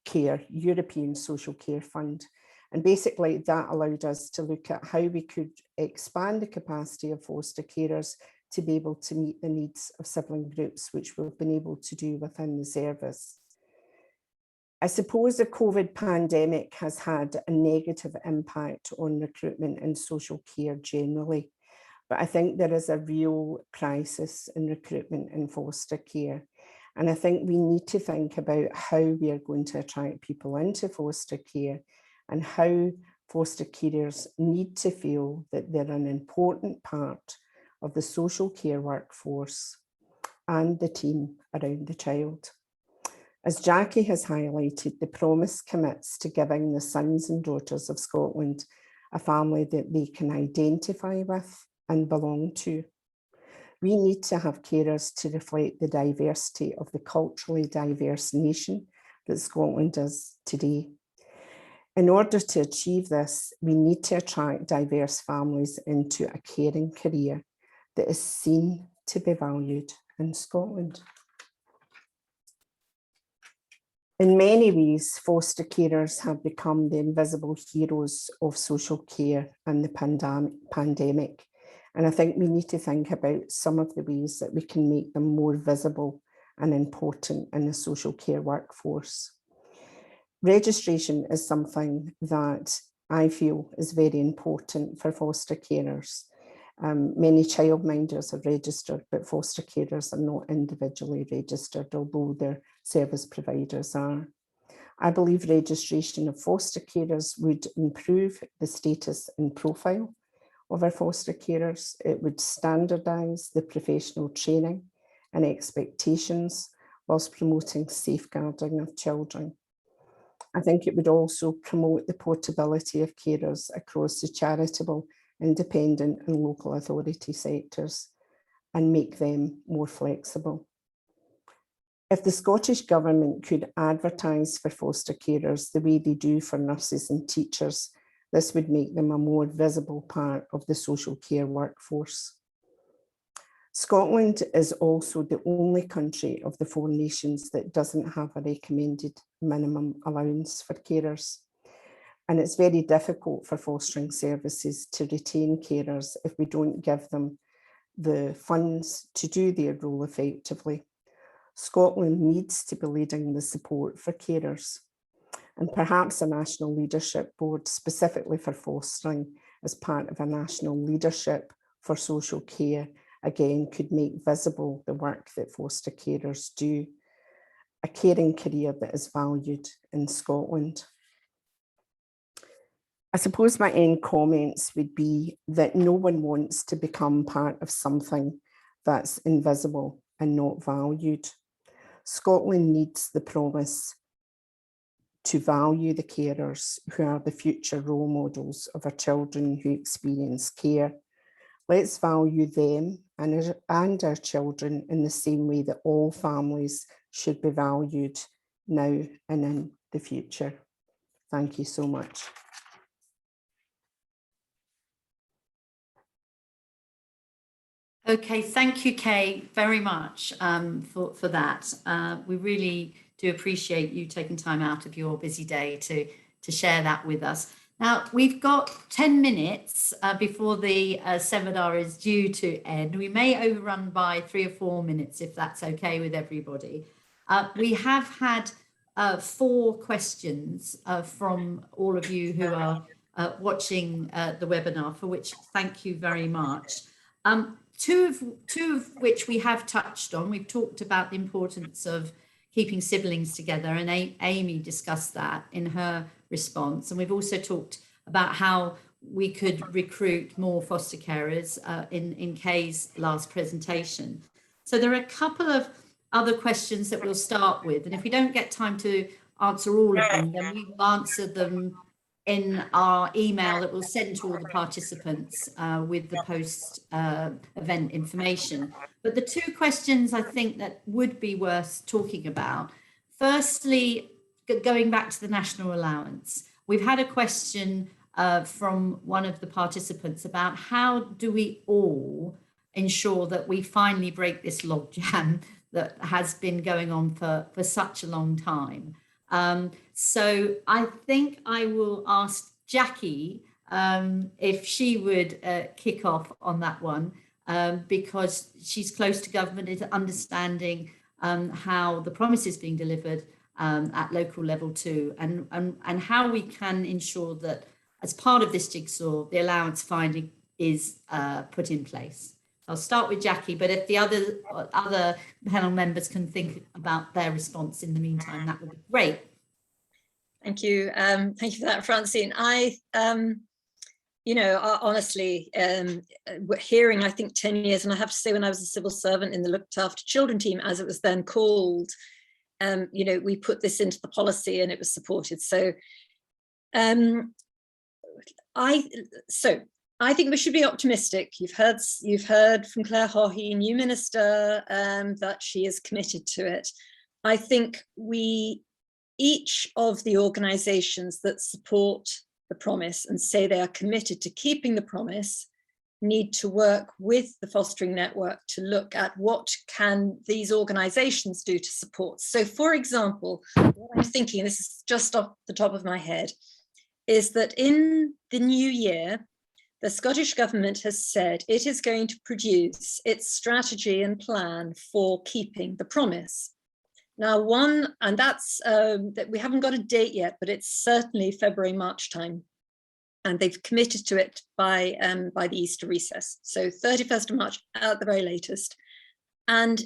Care, European Social Care Fund. And basically that allowed us to look at how we could expand the capacity of foster carers to be able to meet the needs of sibling groups, which we've been able to do within the service. I suppose the COVID pandemic has had a negative impact on recruitment and social care generally, but I think there is a real crisis in recruitment in foster care. And I think we need to think about how we are going to attract people into foster care and how foster carers need to feel that they're an important part of the social care workforce and the team around the child. As Jackie has highlighted, the promise commits to giving the sons and daughters of Scotland a family that they can identify with and belong to. We need to have carers to reflect the diversity of the culturally diverse nation that Scotland is today. In order to achieve this, we need to attract diverse families into a caring career that is seen to be valued in Scotland. In many ways, foster carers have become the invisible heroes of social care and the pandemic. And I think we need to think about some of the ways that we can make them more visible and important in the social care workforce. Registration is something that I feel is very important for foster carers. Many childminders are registered, but foster carers are not individually registered, although their service providers are. I believe registration of foster carers would improve the status and profile of our foster carers. It would standardise the professional training and expectations whilst promoting safeguarding of children. I think it would also promote the portability of carers across the charitable, independent and local authority sectors and make them more flexible. If the Scottish Government could advertise for foster carers the way they do for nurses and teachers, this would make them a more visible part of the social care workforce. Scotland is also the only country of the 4 nations that doesn't have a recommended minimum allowance for carers. And it's very difficult for fostering services to retain carers if we don't give them the funds to do their role effectively. Scotland needs to be leading the support for carers, and perhaps a national leadership board specifically for fostering as part of a national leadership for social care, again, could make visible the work that foster carers do, a caring career that is valued in Scotland. I suppose my end comments would be that no one wants to become part of something that's invisible and not valued. Scotland needs the promise to value the carers who are the future role models of our children who experience care. Let's value them and our children in the same way that all families should be valued now and in the future. Thank you so much. Okay, thank you, Kay, very much for that. We really do appreciate you taking time out of your busy day to share that with us. Now, we've got 10 minutes before the seminar is due to end. We may overrun by 3 or 4 minutes if that's okay with everybody. We have had 4 questions from all of you who are watching the webinar, for which thank you very much. Two of which we have touched on. We've talked about the importance of keeping siblings together, and Amy discussed that in her response. And we've also talked about how we could recruit more foster carers in Kay's last presentation. So there are a couple of other questions that we'll start with. And if we don't get time to answer all of them, then we will answer them in our email that we'll send to all the participants with the post event information. But the 2 questions I think that would be worth talking about. Firstly, going back to the national allowance, we've had a question from one of the participants about how do we all ensure that we finally break this logjam that has been going on for such a long time. So I think I will ask Jackie if she would kick off on that one, because she's close to government, is understanding how the promise is being delivered at local level too, and how we can ensure that as part of this jigsaw, the allowance finding is put in place. I'll start with Jackie, but if the other panel members can think about their response in the meantime, that would be great. Thank you. Thank you for that, Francine. You know, honestly, hearing, I think 10 years, and I have to say when I was a civil servant in the Looked After Children team, as it was then called, you know, we put this into the policy and it was supported. So, I think we should be optimistic. You've heard from Claire Haughey, new minister, that she is committed to it. I think each of the organisations that support the promise and say they are committed to keeping the promise need to work with the fostering network to look at what can these organisations do to support. So, for example, what I'm thinking, this is just off the top of my head, is that in the new year, the Scottish Government has said it is going to produce its strategy and plan for keeping the promise. Now, and that's that we haven't got a date yet, but it's certainly February, March time. And they've committed to it by the Easter recess. So 31st of March at the very latest. And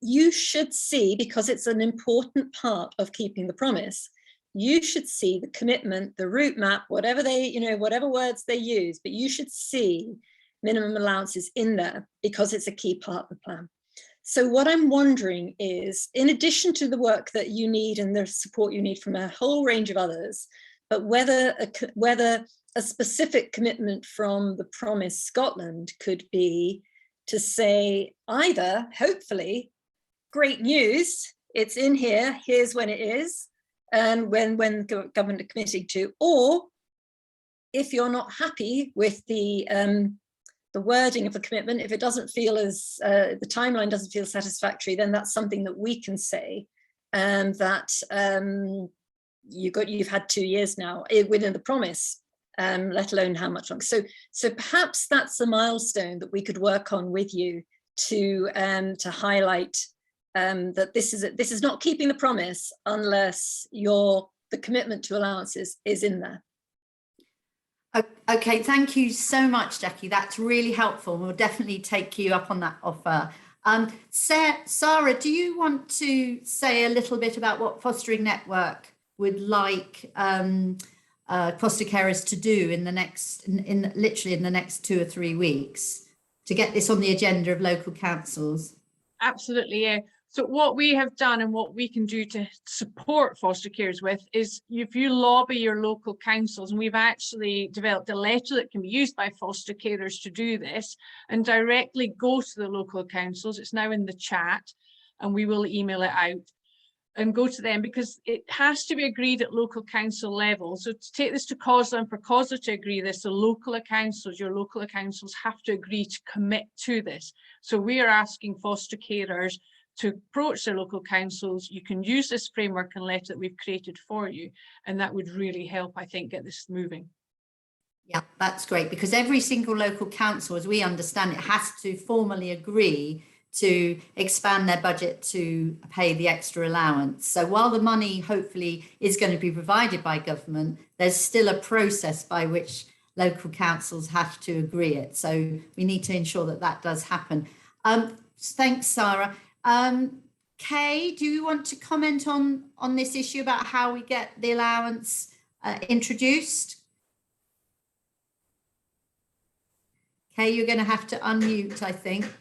you should see, because it's an important part of keeping the promise, you should see the commitment, the route map, whatever whatever words they use, but you should see minimum allowances in there because it's a key part of the plan. So what I'm wondering is, in addition to the work that you need and the support you need from a whole range of others, but whether a specific commitment from the Promise Scotland could be to say either, hopefully, great news, it's in here, here's when it is, and when government are committing to, or if you're not happy with the wording of the commitment, if it doesn't feel as, the timeline doesn't feel satisfactory, then that's something that we can say, that you've had 2 years now within the promise, let alone how much longer. So perhaps that's a milestone that we could work on with you to highlight that this is not keeping the promise unless the commitment to allowances is in there. Okay, thank you so much, Jackie. That's really helpful. We'll definitely take you up on that offer. Sarah, do you want to say a little bit about what Fostering Network would like foster carers to do in the next, literally in the next 2 or 3 weeks to get this on the agenda of local councils? Absolutely, yeah. So what we have done and what we can do to support foster carers with is if you lobby your local councils, and we've actually developed a letter that can be used by foster carers to do this, and directly go to the local councils. It's now in the chat and we will email it out and go to them, because it has to be agreed at local council level. So to take this to COSLA and for COSLA to agree this, the local councils, your local councils have to agree to commit to this. So we are asking foster carers to approach their local councils. You can use this framework and letter that we've created for you, and that would really help, I think, get this moving. Yeah, that's great, because every single local council, as we understand it, has to formally agree to expand their budget to pay the extra allowance. So while the money hopefully is going to be provided by government, there's still a process by which local councils have to agree it. So we need to ensure that that does happen. Thanks, Sarah. Kay, do you want to comment on this issue about how we get the allowance introduced? Kay, you're going to have to unmute, I think.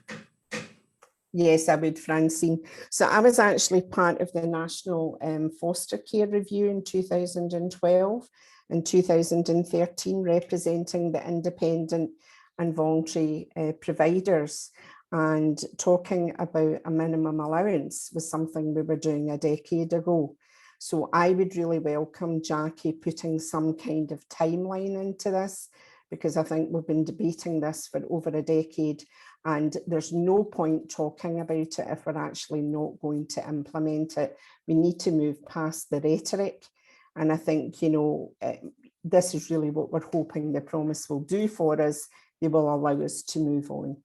Yes, I would, Francine. So I was actually part of the National Foster Care Review in 2012 and 2013, representing the independent and voluntary providers. And talking about a minimum allowance was something we were doing a decade ago. So I would really welcome Jackie putting some kind of timeline into this, because I think we've been debating this for over a decade, and there's no point talking about it if we're actually not going to implement it. We need to move past the rhetoric. And I think, you know, this is really what we're hoping the promise will do for us. They will allow us to move on.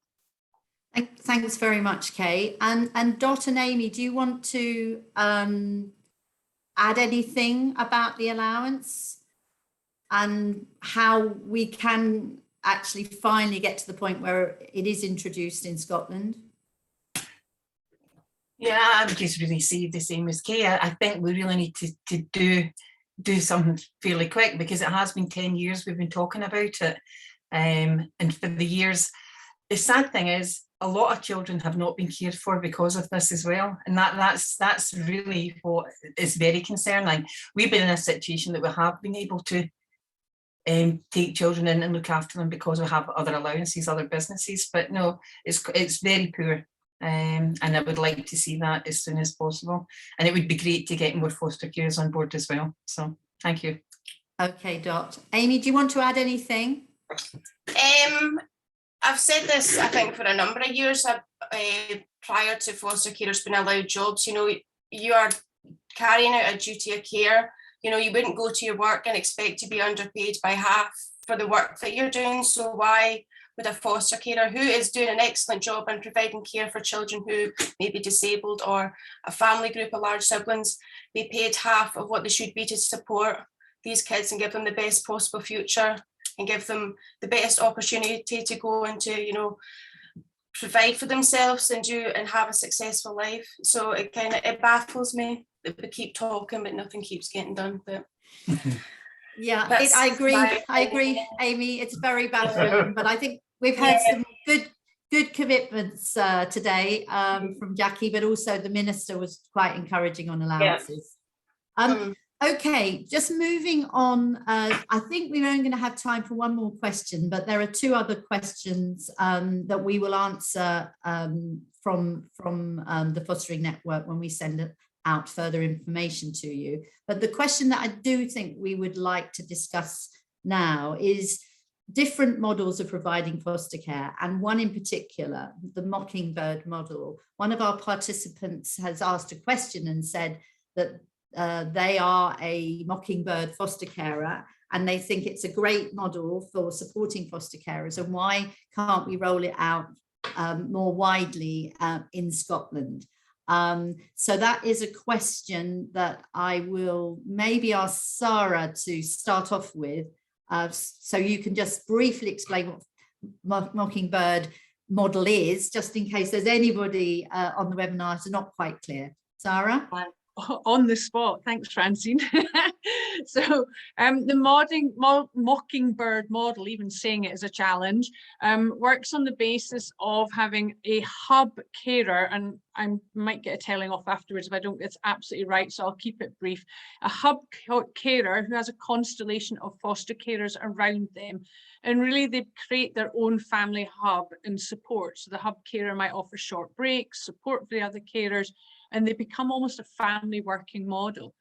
Thanks very much, Kay. And Dot and Amy, do you want to add anything about the allowance and how we can actually finally get to the point where it is introduced in Scotland? Yeah, I would just really say the same as Kay. I think we really need to do something fairly quick, because it has been 10 years we've been talking about it. And for the years, the sad thing is a lot of children have not been cared for because of this as well. And that's really what is very concerning. We've been in a situation that we have been able to take children in and look after them because we have other allowances, other businesses, but no, it's very poor. And I would like to see that as soon as possible. And it would be great to get more foster carers on board as well. So thank you. Okay, Dot. Amy, do you want to add anything? I've said this, I think, for a number of years prior to foster carers being allowed jobs. You know, you are carrying out a duty of care. You know, you wouldn't go to your work and expect to be underpaid by half for the work that you're doing. So why would a foster carer who is doing an excellent job in providing care for children who may be disabled, or a family group of large siblings, be paid half of what they should be to support these kids and give them the best possible future and give them the best opportunity to go into, you know, provide for themselves and have a successful life? So it baffles me that we keep talking but nothing keeps getting done. But yeah, I agree, Amy. It's very baffling, but I think we've had some good commitments today from Jackie, but also the Minister was quite encouraging on allowances. Okay, just moving on. I think we're only going to have time for one more question, but there are two other questions that we will answer from the Fostering Network when we send out further information to you. But the question that I do think we would like to discuss now is different models of providing foster care, and one in particular, the Mockingbird model. One of our participants has asked a question and said that they are a Mockingbird foster carer and they think it's a great model for supporting foster carers, and why can't we roll it out more widely in Scotland? So that is a question that I will maybe ask Sarah to start off with, so you can just briefly explain what Mockingbird model is, just in case there's anybody on the webinar who's not quite clear. Sarah? On the spot, thanks Francine. So the Mockingbird model, even saying it is a challenge, works on the basis of having a hub carer, and I might get a telling off afterwards if I don't get it absolutely right, so I'll keep it brief. A hub carer who has a constellation of foster carers around them, and really they create their own family hub and support. So the hub carer might offer short breaks, support for the other carers, and they become almost a family working model.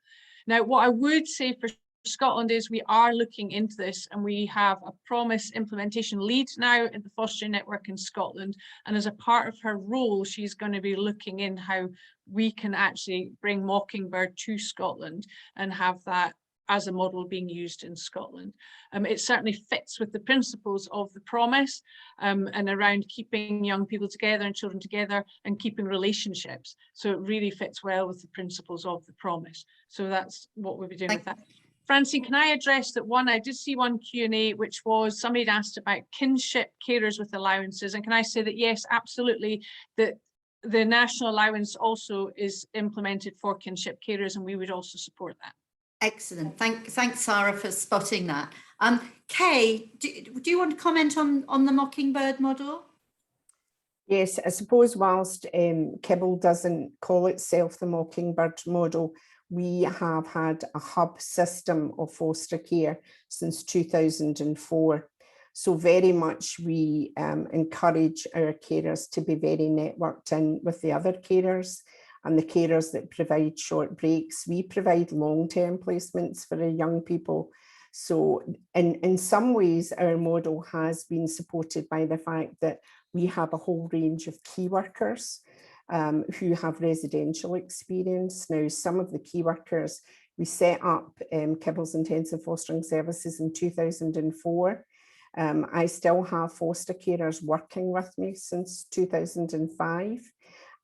Now, what I would say for Scotland is we are looking into this, and we have a promise implementation lead now at the Fostering Network in Scotland. And as a part of her role, she's going to be looking in how we can actually bring Mockingbird to Scotland and have that as a model being used in Scotland. It certainly fits with the principles of the promise and around keeping young people together and children together and keeping relationships. So it really fits well with the principles of the promise. So that's what we'll be doing with that. Francine, can I address that one? I did see one Q&A, which was somebody had asked about kinship carers with allowances. And can I say that, yes, absolutely, that the national allowance also is implemented for kinship carers, and we would also support that. Excellent. Thanks, Sarah, for spotting that. Kay, do you want to comment on the Mockingbird model? Yes, I suppose whilst Kibble doesn't call itself the Mockingbird model, we have had a hub system of foster care since 2004. So very much we encourage our carers to be very networked in with the other carers. and the carers that provide short breaks. We provide long-term placements for our young people. So in some ways, our model has been supported by the fact that we have a whole range of key workers who have residential experience. Now, some of the key workers, we set up Kibbles Intensive Fostering Services in 2004. I still have foster carers working with me since 2005.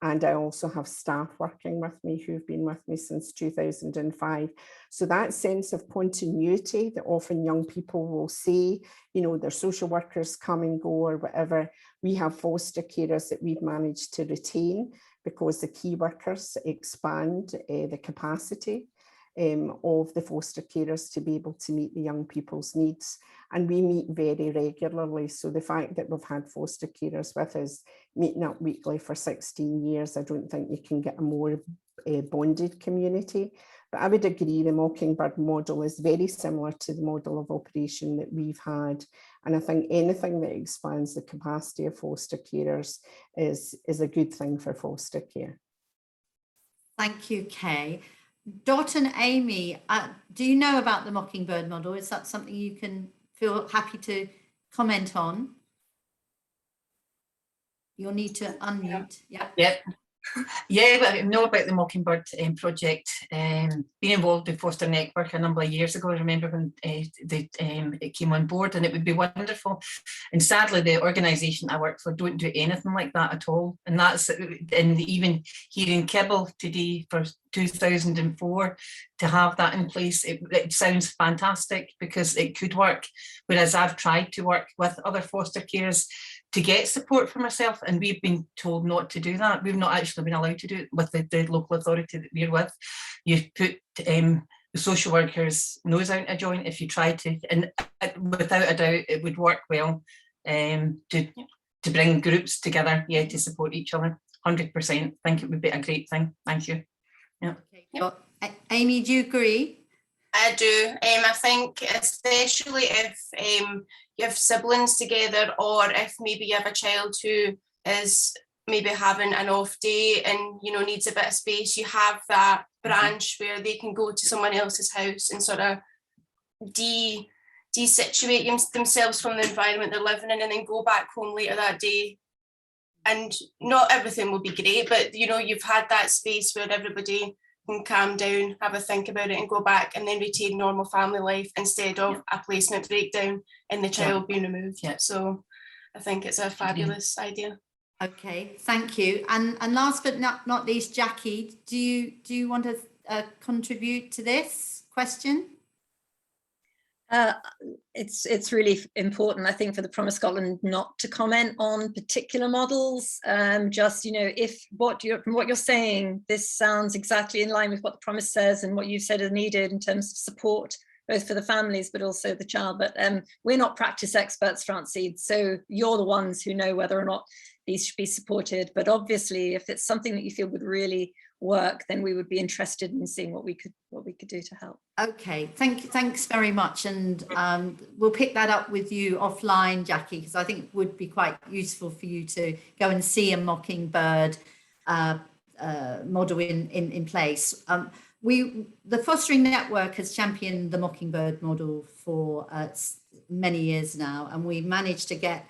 And I also have staff working with me who've been with me since 2005. So that sense of continuity that often young people will say, you know, their social workers come and go or whatever, we have foster carers that we've managed to retain because the key workers expand the capacity of the foster carers to be able to meet the young people's needs. And we meet very regularly. So the fact that we've had foster carers with us meeting up weekly for 16 years, I don't think you can get a more bonded community. But I would agree the Mockingbird model is very similar to the model of operation that we've had. And I think anything that expands the capacity of foster carers is a good thing for foster care. Thank you, Kay. Dot and Amy, do you know about the Mockingbird model? Is that something you can feel happy to comment on? You'll need to unmute. Yeah. Yep. Yeah, but I know about the Mockingbird project. Being involved with Foster Network a number of years ago. I remember when it came on board, and it would be wonderful. And sadly, the organisation I work for don't do anything like that at all. And that's, and even here in Kibble today for 2004, to have that in place, it sounds fantastic because it could work. Whereas I've tried to work with other foster carers to get support for myself, and we've been told not to do that. We've not actually been allowed to do it with the local authority that we're with. You put the social workers' nose out a joint if you try to, and without a doubt it would work well to bring groups together, yeah, to support each other. 100%. I think it would be a great thing. Thank you. Yeah. Okay. Well, Amy, do you agree? I do. I think especially if you have siblings together, or if maybe you have a child who is maybe having an off day and, you know, needs a bit of space, you have that branch where they can go to someone else's house and sort of de-situate themselves from the environment they're living in, and then go back home later that day. And not everything will be great, but, you know, you've had that space where everybody can calm down, have a think about it, and go back and then retain normal family life instead of a placement breakdown and the child being removed. So I think it's a fabulous idea. Okay, thank you. And last but not least, Jackie, do you want to contribute to this question? It's really important, I think, for the Promise Scotland not to comment on particular models. Just, you know, if from what you're saying, this sounds exactly in line with what the Promise says and what you've said is needed in terms of support, both for the families but also the child. But we're not practice experts, Francine, so you're the ones who know whether or not these should be supported. But obviously, if it's something that you feel would really work, then we would be interested in seeing what we could do to help. Okay, thanks very much, and we'll pick that up with you offline, Jackie, because I think it would be quite useful for you to go and see a Mockingbird model in place. The Fostering Network has championed the Mockingbird model for many years now, and we managed to get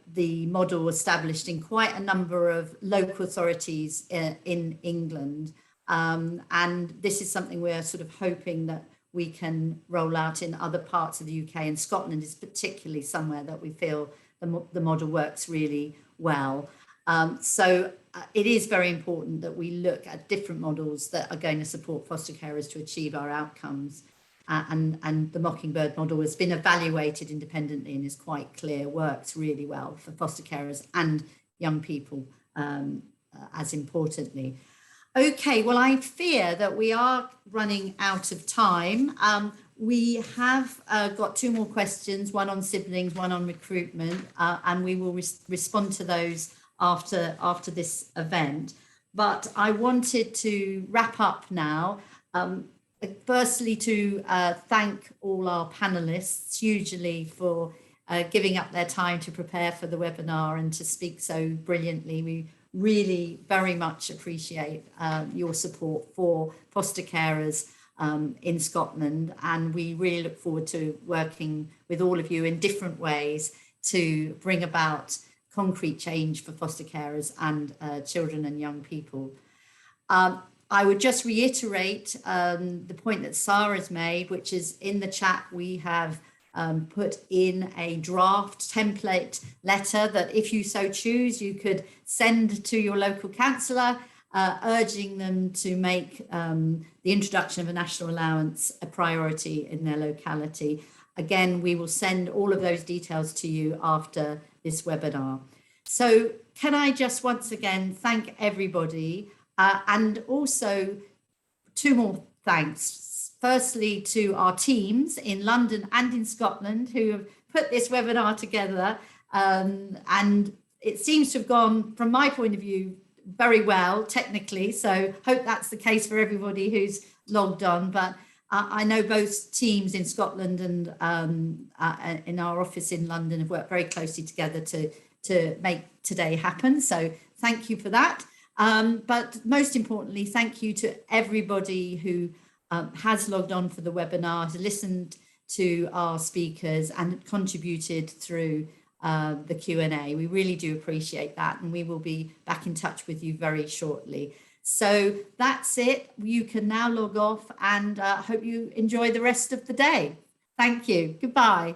the model established in quite a number of local authorities in England. And this is something we're sort of hoping that we can roll out in other parts of the UK, and Scotland is particularly somewhere that we feel the model works really well. So it is very important that we look at different models that are going to support foster carers to achieve our outcomes. And the Mockingbird model has been evaluated independently and is quite clear, works really well for foster carers and young people as importantly. Okay, well, I fear that we are running out of time. We have got two more questions, one on siblings, one on recruitment, and we will respond to those after this event. But I wanted to wrap up now. Firstly, to thank all our panelists hugely for giving up their time to prepare for the webinar and to speak so brilliantly. We really very much appreciate your support for foster carers in Scotland, and we really look forward to working with all of you in different ways to bring about concrete change for foster carers and children and young people. I would just reiterate the point that Sarah's made, which is in the chat we have put in a draft template letter that if you so choose, you could send to your local councillor, urging them to make the introduction of a national allowance a priority in their locality. Again, we will send all of those details to you after this webinar. So can I just once again thank everybody, and also two more thanks. Firstly, to our teams in London and in Scotland who have put this webinar together, and it seems to have gone, from my point of view, very well technically, so hope that's the case for everybody who's logged on. But I know both teams in Scotland and in our office in London have worked very closely together to make today happen, so thank you for that. But most importantly, thank you to everybody who has logged on for the webinar, has listened to our speakers and contributed through the Q&A. We really do appreciate that, and we will be back in touch with you very shortly. So that's it. You can now log off, and hope you enjoy the rest of the day. Thank you. Goodbye.